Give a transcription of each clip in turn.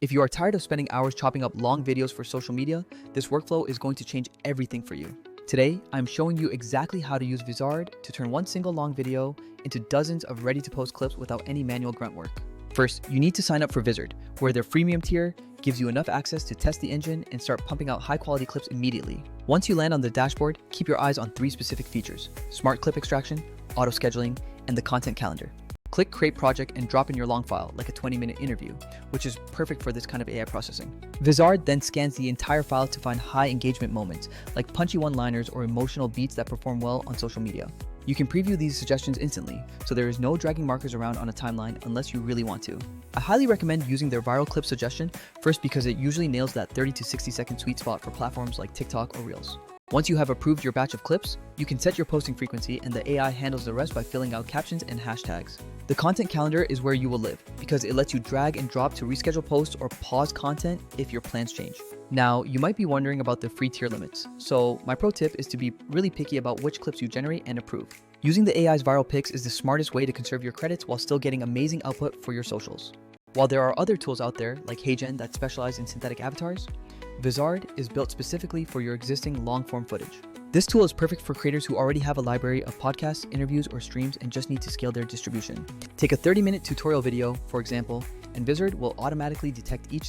If you are tired of spending hours chopping up long videos for social media, this workflow is going to change everything for you. Today, I'm showing you exactly how to use Vizard to turn one single long video into dozens of ready-to-post clips without any manual grunt work. First, you need to sign up for Vizard, where their freemium tier gives you enough access to test the engine and start pumping out high-quality clips immediately. Once you land on the dashboard, keep your eyes on three specific features: smart clip extraction, auto-scheduling, and the content calendar. Click Create Project and drop in your long file, like a 20-minute interview, which is perfect for this kind of AI processing. Vizard then scans the entire file to find high engagement moments, like punchy one-liners or emotional beats that perform well on social media. You can preview these suggestions instantly, so there is no dragging markers around on a timeline unless you really want to. I highly recommend using their viral clip suggestion, first because it usually nails that 30 to 60 second sweet spot for platforms like TikTok or Reels. Once you have approved your batch of clips, you can set your posting frequency and the AI handles the rest by filling out captions and hashtags. The content calendar is where you will live because it lets you drag and drop to reschedule posts or pause content if your plans change. Now, you might be wondering about the free tier limits, so my pro tip is to be really picky about which clips you generate and approve. Using the AI's viral picks is the smartest way to conserve your credits while still getting amazing output for your socials. While there are other tools out there like HeyGen that specialize in synthetic avatars, Vizard is built specifically for your existing long-form footage. This tool is perfect for creators who already have a library of podcasts, interviews, or streams and just need to scale their distribution. Take a 30-minute tutorial video, for example, and Vizard will automatically detect each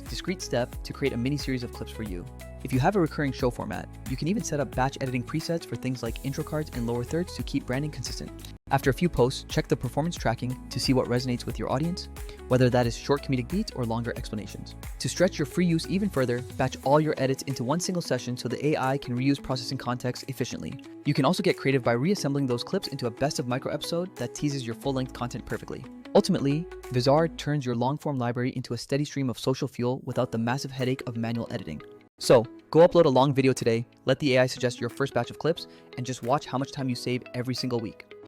discrete step to create a mini series of clips for you. If you have a recurring show format, you can even set up batch editing presets for things like intro cards and lower thirds to keep branding consistent. After a few posts, check the performance tracking to see what resonates with your audience, whether that is short comedic beats or longer explanations. To stretch your free use even further, batch all your edits into one single session so the AI can reuse processing context efficiently. You can also get creative by reassembling those clips into a best of micro episode that teases your full-length content perfectly. Ultimately, Vizard turns your long-form library into a steady stream of social fuel without the massive headache of manual editing. So, go upload a long video today, let the AI suggest your first batch of clips, and just watch how much time you save every single week.